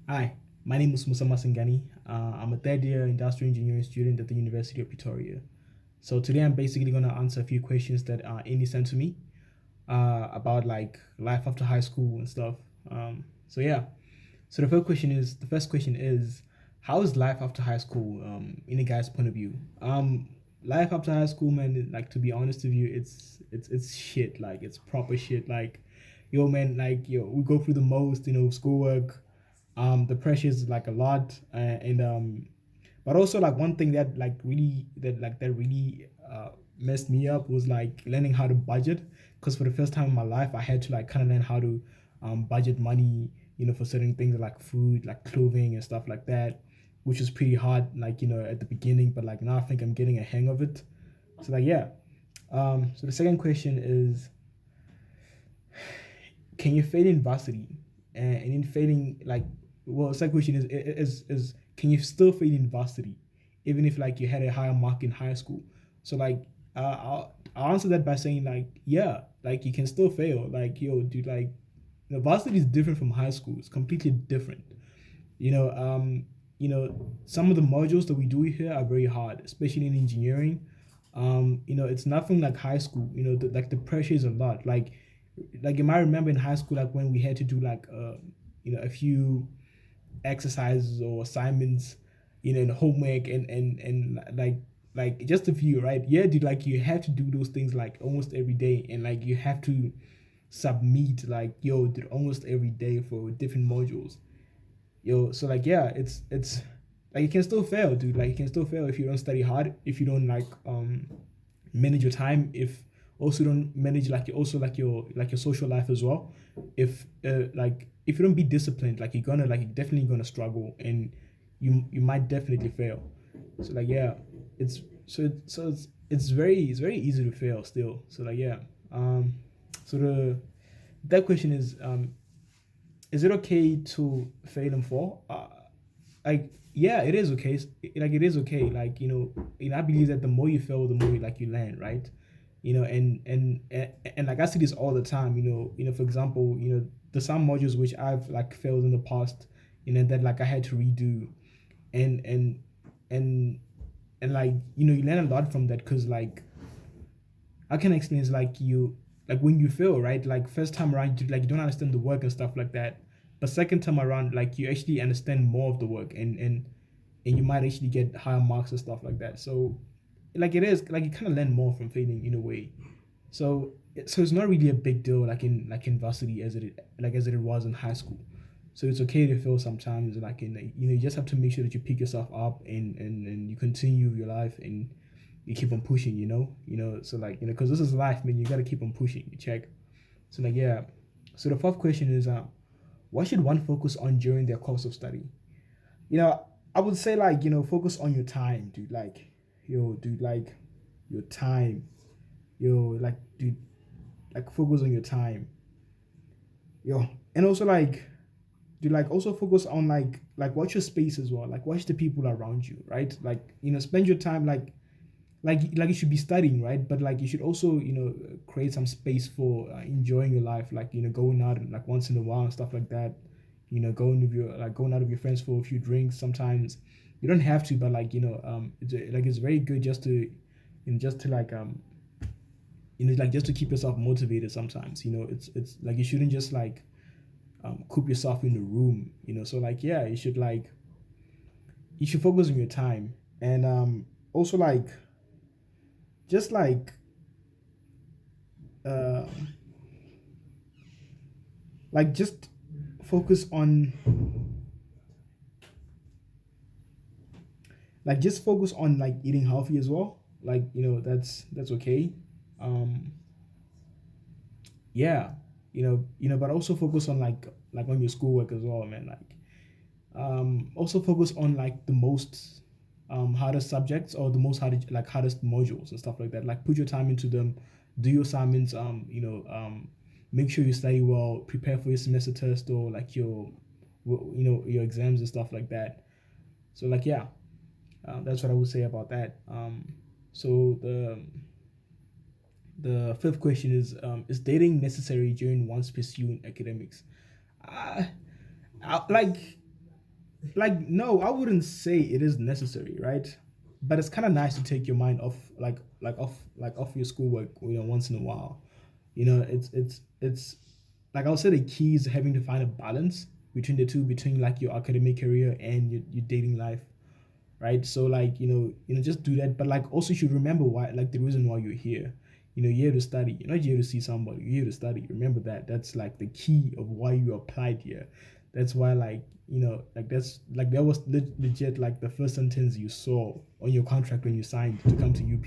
Hi, my name is MOSA. I'm a third year industrial engineering student at the University of Pretoria. So today I'm basically going to answer a few questions that Amy sent to me about like life after high school and stuff. So yeah, so the first question is, how is life after high school in a guy's point of view? Life after high school, man, like to be honest with you, it's shit. Like it's proper shit. Like, yo, man, like yo, we go through the most, schoolwork, the pressure is like a lot, and but also like one thing that really messed me up was like learning how to budget, because for the first time in my life I had to like kind of learn how to budget money, for certain things like food, like clothing and stuff like that, which was pretty hard, like at the beginning, but like now I think I'm getting a hang of it. So like yeah, so the second question is, can you fail in varsity? And in failing, like, well, the second question is can you still fail in varsity, even if like you had a higher mark in high school? So like, I'll answer that by saying like, yeah, like you can still fail. Like, yo, dude, like, varsity is different from high school. It's completely different. You know, um, some of the modules that we do here are very hard, especially in engineering. It's nothing like high school. Like the pressure is a lot. Like you might remember in high school, like when we had to do like a few exercises or assignments, and homework, and like just a few, right? Yeah, dude, like you have to do those things like almost every day, and like you have to submit like, yo, dude, almost every day for different modules. Yo, so like yeah, it's like you can still fail, dude. Like you can still fail if you don't study hard, if you don't like manage your time, if also don't manage like your social life as well. If you don't be disciplined, like you're definitely gonna struggle, and you might definitely fail. So like yeah, it's very easy to fail still. So like yeah, um so the that question is it okay to fail and fall? Like yeah, it is okay. Like it is okay. Like I believe that the more you fail, the more you learn, right? And like I see this all the time. For example, the some modules which I've like failed in the past, that like I had to redo, and and and and like you learn a lot from that, because like I can explain is like like when you fail, right? Like first time around, you don't understand the work and stuff like that. But second time around, like you actually understand more of the work, and you might actually get higher marks and stuff like that. So like it is like you kind of learn more from failing in a way. So it's not really a big deal like in varsity as it was in high school. So it's okay to fail sometimes. Like you just have to make sure that you pick yourself up, and you continue your life, and you keep on pushing. So like because this is life, man. You gotta keep on pushing. You check. So like yeah. So the fourth question is, what should one focus on during their course of study? You know, I would say like focus on your time, dude. Like dude, like your time, like dude, like focus on your time, and also like dude, like also focus on like watch your space as well. Like watch the people around you, right? Like spend your time like you should be studying, right? But like you should also create some space for enjoying your life, like going out like once in a while and stuff like that. Going out with your friends for a few drinks sometimes. You don't have to, but like it's very good just to just to like like just to keep yourself motivated sometimes. It's like you shouldn't just like coop yourself in the room. So like yeah, you should focus on your time, and also just uh just focus on like eating healthy as well. Like that's okay. um yeah, but also focus on like on your schoolwork as well, man. Like also focus on like the most hardest subjects, or the most hardest modules and stuff like that. Like put your time into them, do your assignments, make sure you study well, prepare for your semester test, or like your exams and stuff like that. So like yeah, that's what I would say about that. So the fifth question is dating necessary during one's pursuing academics? uh, like Like, no, I wouldn't say it is necessary, right? But it's kind of nice to take your mind off, off your schoolwork, once in a while. It's like I would say the key is having to find a balance between the two, between like your academic career and your dating life, right? So like just do that, but like also you should remember why, like the reason why you're here. You're here to study. You're not here to see somebody. You're here to study. Remember that. That's like the key of why you applied here. That's why like like that's like that was legit like the first sentence you saw on your contract when you signed to come to UP.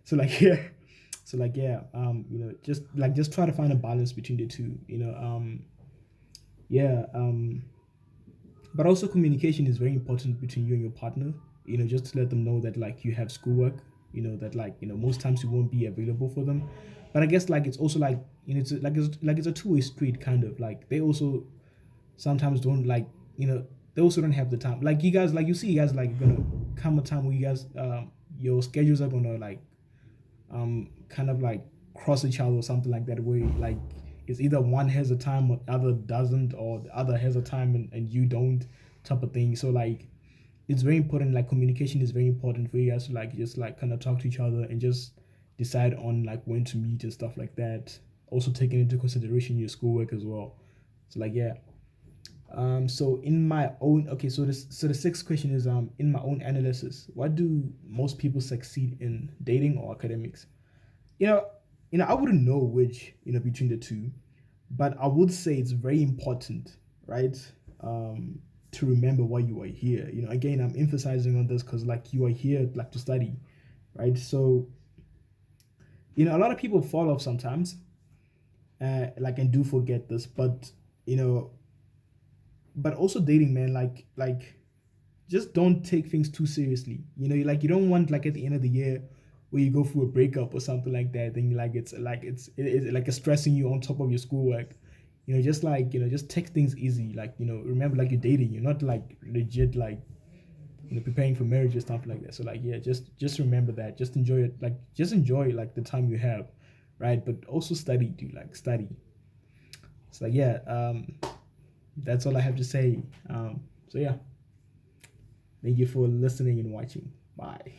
So like yeah, so like yeah, just try to find a balance between the two. Yeah, but also communication is very important between you and your partner. Just to let them know that like you have schoolwork. That like most times you won't be available for them. But I guess like it's also like it's a two-way street kind of like they also sometimes don't like they also don't have the time. Like you guys, like you see, you guys like gonna come a time where you guys your schedules are gonna like kind of like cross each other or something like that, where like it's either one has a time or the other doesn't, or the other has a time and you don't, type of thing. So like it's very important, like communication is very important for you guys to like just like kind of talk to each other and just decide on like when to meet and stuff like that, also taking into consideration your schoolwork as well. So like yeah. So in my own, okay, so the sixth question is in my own analysis, what do most people succeed in, dating or academics? you know I wouldn't know which, between the two, but I would say it's very important, right? um to remember why you are here. Again, I'm emphasizing on this because like you are here like to study, right? So a lot of people fall off sometimes, like, and do forget this, but you know also dating, man, like just don't take things too seriously. Like you don't want like at the end of the year where you go through a breakup or something like that, then like it's like it's stressing you on top of your schoolwork. Just like just take things easy. Like remember, like you're dating, you're not like legit like preparing for marriage or stuff like that. So like yeah, just remember that. Just enjoy it. Like just enjoy like the time you have, right? But also study, dude. Like study. So like yeah, that's all I have to say. So yeah. Thank you for listening and watching. Bye.